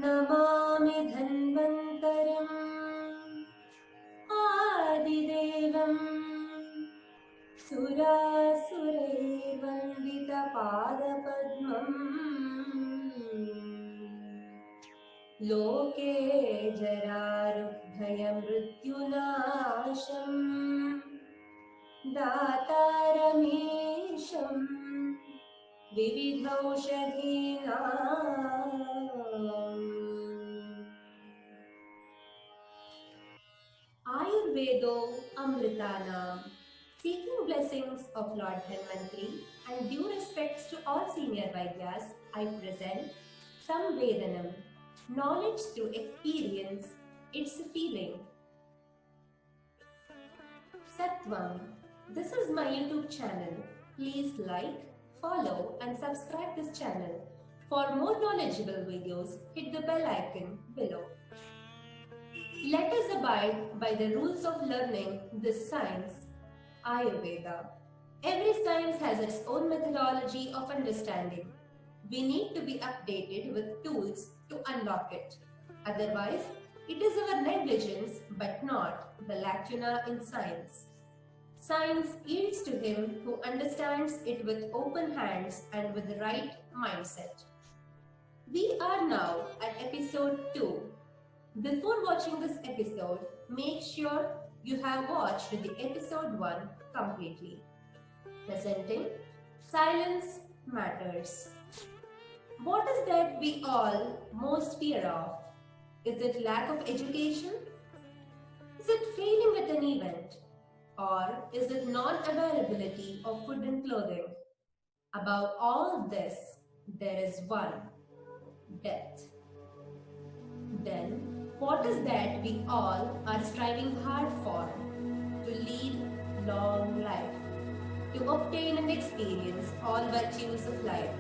नमामि धन्वन्तरम् आदिदेवम् सुरासुरैर्वन्दितपादपद्मम् लोके जरारुग्भयमृत्युनाशम् दातारमीशम् विविधौषधीनाम् Ayurvedo Amritanam. Seeking blessings of Lord Dhanvantri and due respects to all senior Vaidyas, I present Samvedanam, knowledge through experience, it's a feeling. Sattvam, this is my YouTube channel. Please like, follow and subscribe this channel. For more knowledgeable videos, hit the bell icon below. Let us abide by the rules of learning this science, Ayurveda. Every science has its own methodology of understanding. We need to be updated with tools to unlock it. Otherwise, it is our negligence but not the lacuna in science. Science yields to him who understands it with open hands and with the right mindset. We are now at episode 2. Before watching this episode, make sure you have watched the episode 1 completely. Presenting Silence Matters. What is that we all most fear of? Is it lack of education? Is it failing at an event? Or is it non-availability of food and clothing? Above all this, there is one: death. Then, what is that we all are striving hard for? To lead long life, to obtain and experience all virtues of life.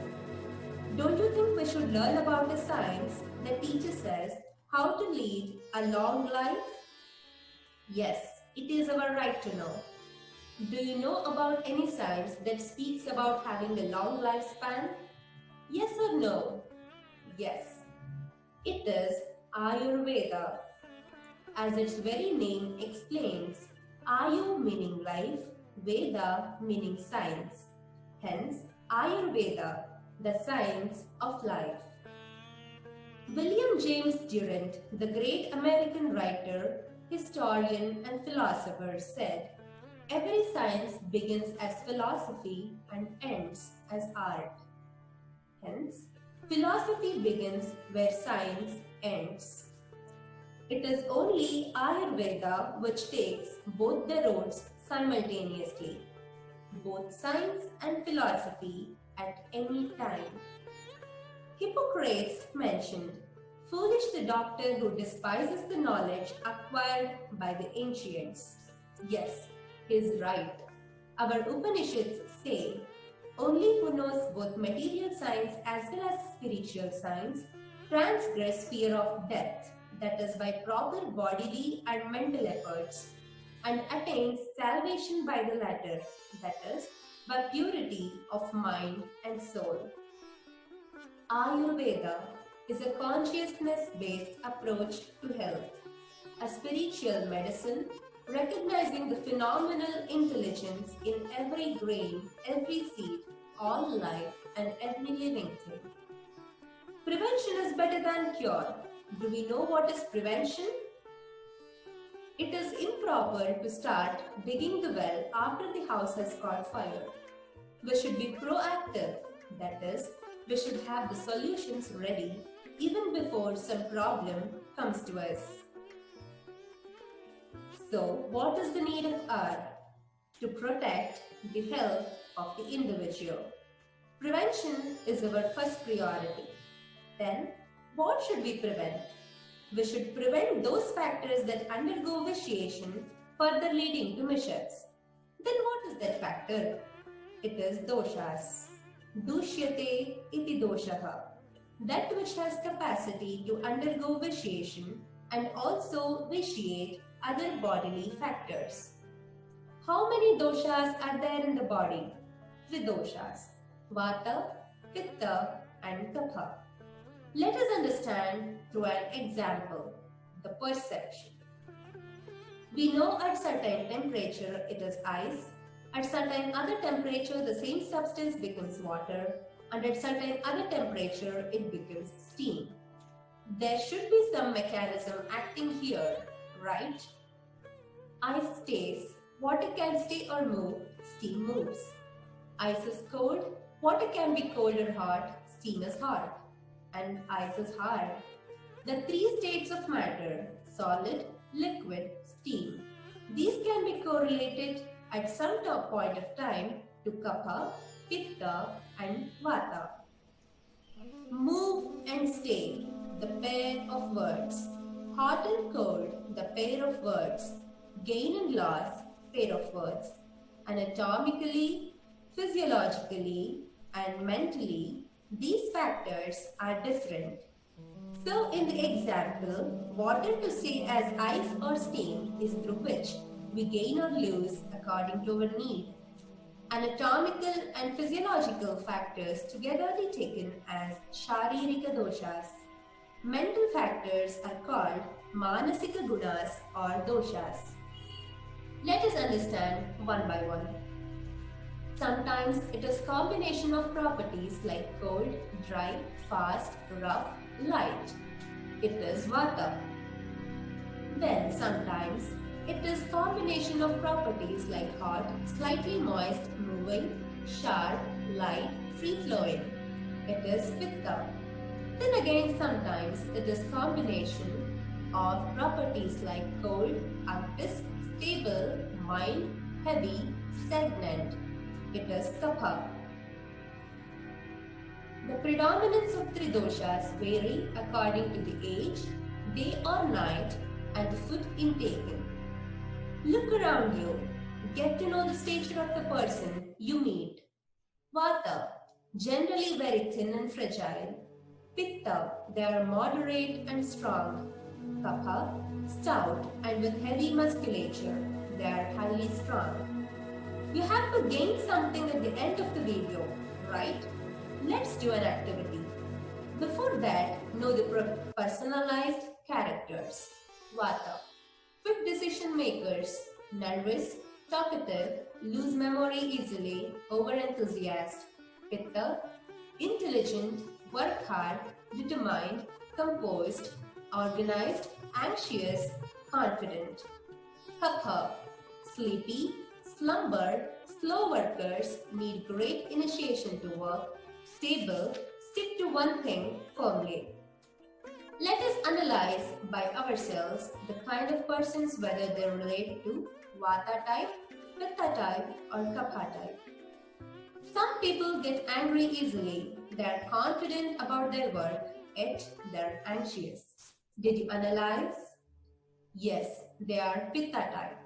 Don't you think we should learn about a science that teaches us how to lead a long life? Yes, it is our right to know. Do you know about any science that speaks about having a long lifespan? Yes or no? Yes. It is Ayurveda. As its very name explains, Ayu meaning life, Veda meaning science. Hence, Ayurveda, the science of life. William James Durant, the great American writer, historian and philosopher, said, "Every science begins as philosophy and ends as art." Hence, philosophy begins where science ends. It is only Ayurveda which takes both the roads simultaneously, both science and philosophy at any time. Hippocrates mentioned, "Foolish the doctor who despises the knowledge acquired by the ancients." Yes, he is right. Our Upanishads say, "Only who knows both material science as well as spiritual science transgress fear of death, that is by proper bodily and mental efforts, and attains salvation by the latter, that is by purity of mind and soul." Ayurveda is a consciousness-based approach to health, a spiritual medicine recognizing the phenomenal intelligence in every grain, every seed, all life and every living thing. Prevention is better than cure. Do we know what is prevention? It is improper to start digging the well after the house has caught fire. We should be proactive, that is, we should have the solutions ready even before some problem comes to us. So, what is the need of hour? To protect the health of the individual. Prevention is our first priority. Then, what should we prevent? We should prevent those factors that undergo vitiation, further leading to mishaps. Then what is that factor? It is doshas. Dushyate iti doshaha. That which has capacity to undergo vitiation and also vitiate other bodily factors. How many doshas are there in the body? 3 doshas: Vata, Pitta and Kapha. Let us understand through an example, the perception. We know at certain temperature it is ice, at certain other temperature the same substance becomes water, and at certain other temperature it becomes steam. There should be some mechanism acting here, right? Ice stays, water can stay or move, steam moves. Ice is cold, water can be cold or hot, steam is hot, and ice is hard. The three states of matter, solid, liquid, steam. These can be correlated at some point of time to Kapha, Pitta and Vata. Move and stay, the pair of words. Hot and cold, the pair of words. Gain and loss, pair of words. Anatomically, physiologically, and mentally, these factors are different. So in the example, water to stay as ice or steam is through which we gain or lose according to our need. Anatomical and physiological factors togetherly taken as Sharirika doshas. Mental factors are called Manasika gunas or doshas. Let us understand one by one. Sometimes it is combination of properties like cold, dry, fast, rough, light. It is Vata. Then sometimes it is combination of properties like hot, slightly moist, moving, sharp, light, free-flowing. It is Pitta. Then again sometimes it is combination of properties like cold, active, stable, mild, heavy, stagnant. It is Kapha. The predominance of three doshas vary according to the age, day or night, and the food intaken. Look around you. Get to know the stature of the person you meet. Vata, generally very thin and fragile. Pitta, they are moderate and strong. Kapha, stout and with heavy musculature. They are highly strong. You have to gain something at the end of the video, right? Let's do an activity. Before that, know the personalized characters. Vata, quick decision makers, nervous, talkative, lose memory easily, over-enthusiast. Pitta, intelligent, work hard, determined, composed, organized, anxious, confident. Kapha, sleepy, slumber, slow workers, need great initiation to work, stable, stick to one thing firmly. Let us analyze by ourselves the kind of persons whether they relate to Vata type, Pitta type or Kapha type. Some people get angry easily, they are confident about their work, yet they are anxious. Did you analyze? Yes, they are Pitta type.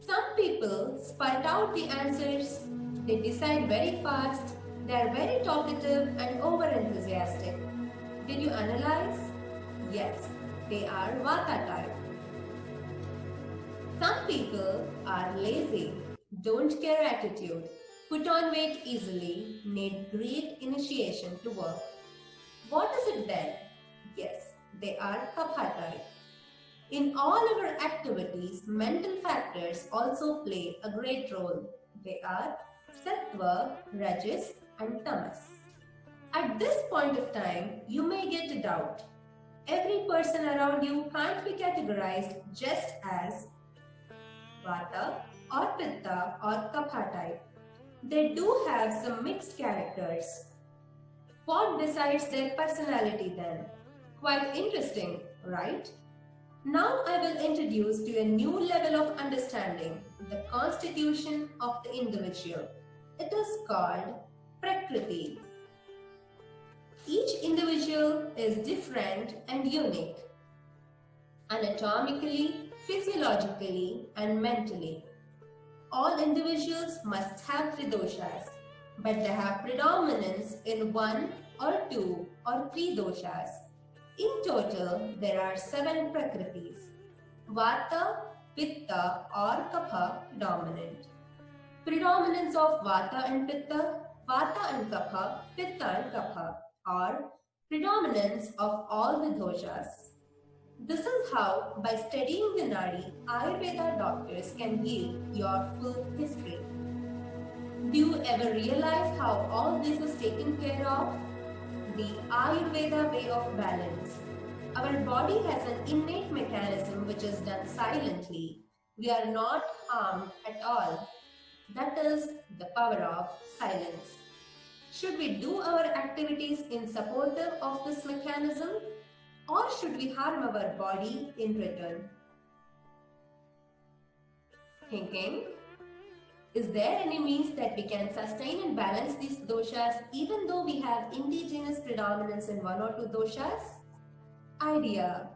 Some people spurt out the answers, they decide very fast, they are very talkative and over-enthusiastic. Did you analyze? Yes, they are Vata type. Some people are lazy, don't care attitude, put on weight easily, need great initiation to work. What is it then? Yes, they are Kapha type. In all our activities, mental factors also play a great role. They are Sattva, Rajas and Tamas. At this point of time, you may get a doubt. Every person around you can't be categorized just as Vata or Pitta or Kapha type. They do have some mixed characters. What decides their personality then? Quite interesting, right? Now I will introduce to a new level of understanding the constitution of the individual. It is called Prakriti. Each individual is different and unique, anatomically, physiologically, and mentally. All individuals must have three doshas, but they have predominance in one or two or three doshas. In total, there are 7 Prakritis, Vata, Pitta or Kapha dominant. Predominance of Vata and Pitta, Vata and Kapha, Pitta and Kapha, or Predominance of all the doshas. This is how, by studying the Nadi, Ayurveda doctors can give your full history. Do you ever realize how all this is taken care of? The Ayurveda way of balance. Our body has an innate mechanism which is done silently. We are not harmed at all. That is the power of silence. Should we do our activities in support of this mechanism, or should we harm our body in return? Thinking? Is there any means that we can sustain and balance these doshas even though we have indigenous predominance in one or two doshas? Idea.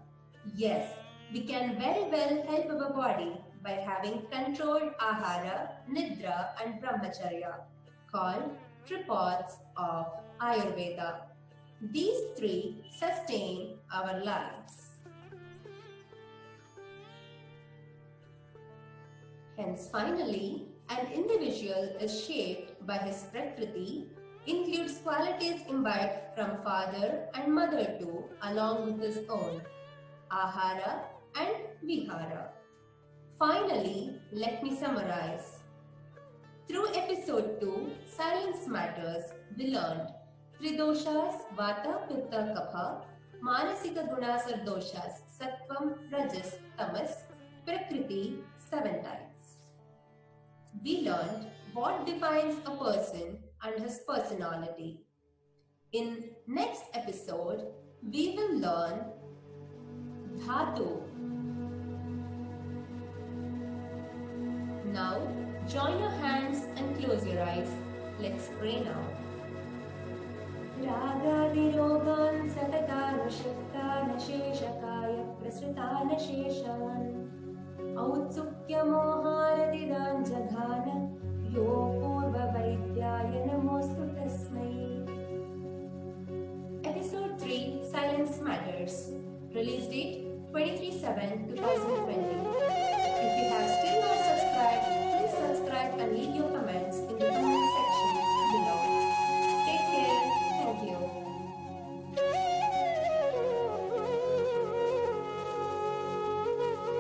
Yes, we can very well help our body by having controlled ahara, nidra and brahmacharya, called tripods of Ayurveda. These three sustain our lives. Hence, finally, an individual is shaped by his prakriti, includes qualities imbibed from father and mother too, along with his own ahara and vihara. Finally, let me summarize. Through episode 2, Silence Matters, we learned Tridoshas, Vata, Pitta, Kapha, Manasika Gunas or Doshas, Sattvam, Rajas, Tamas, Prakriti, 7 types. We learned what defines a person and his personality. In next episode, we will learn Dhatu. Now, join your hands and close your eyes. Let's pray now. Ragavirogan satatan shaktan sheshakaya prasritan sheshan Autsukya moharatidan jaghana yo purva vaidyaya namostu tasmai. Episode 3 Silence Matters. Release date 23/7/2020. If you have still not subscribed, please subscribe and leave your comment.